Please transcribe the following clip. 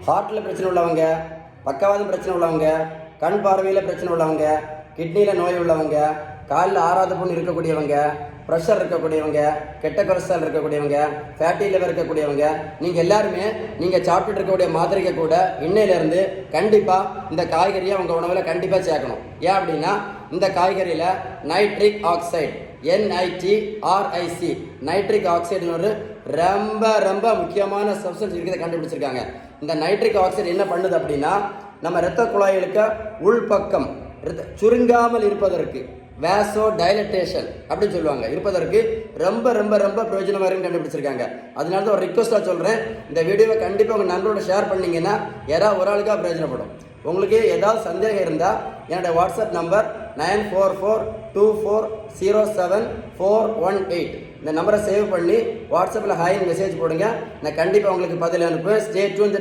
ஹார்ட்டில் பிரச்சனை உள்ளவங்க, பக்கவாதம் பிரச்சனை உள்ளவங்க, கண் பார்வையில் பிரச்சனை உள்ளவங்க, கிட்னியில் நோய் உள்ளவங்க, காலில் ஆறாத புண் இருக்கக்கூடியவங்க, ப்ரெஷர் இருக்கக்கூடியவங்க, கெட்ட கொலஸ்ட்ரால் இருக்கக்கூடியவங்க, ஃபேட்டி லிவர் இருக்கக்கூடியவங்க, நீங்கள் எல்லாருமே நீங்கள் சாப்பிட்டுட்டு இருக்கக்கூடிய மாத்திரைக்கு கூட இன்னையிலேருந்து கண்டிப்பாக இந்த காய்கறியை உங்கள் உணவில் கண்டிப்பாக சேர்க்கணும். ஏன் அப்படின்னா இந்த காய்கறியில் நைட்ரிக் ஆக்சைடு NITRIC நைட்ரிக் ஆக்சைடுன்னு ஒரு ரொம்ப ரொம்ப முக்கியமான சப்ஸ்டன்ஸ் இருக்கிறத கண்டுபிடிச்சிருக்காங்க. இந்த நைட்ரிக் ஆக்சைடு என்ன பண்ணுது அப்படின்னா நம்ம இரத்த குழாய்களுக்கு உள்பக்கம் சுருங்காமல் இருப்பதற்கு வேசோ டைலட்டேஷன் அப்படின்னு சொல்லுவாங்க, இருப்பதற்கு ரொம்ப ரொம்ப ரொம்ப பிரயோஜனமாக இருக்குன்னு கண்டுபிடிச்சிருக்காங்க. அதனால தான் ஒரு ரிக்வஸ்ட்டாக சொல்கிறேன், இந்த வீடியோவை கண்டிப்பாக உங்கள் நண்பரோட ஷேர் பண்ணிங்கன்னா யாராவது ஒரு ஆளுக்காக பிரயோஜனப்படும். உங்களுக்கு ஏதாவது சந்தேகம் இருந்தால் என்னோடய வாட்ஸ்அப் நம்பர் 9442407418 இந்த நம்பரை சேவ் பண்ணி வாட்ஸ்அப்பில் ஹாய்னு மெசேஜ் போடுங்க. நான் கண்டிப்பாக உங்களுக்கு பதில் அனுப்புவேன். Stay tune.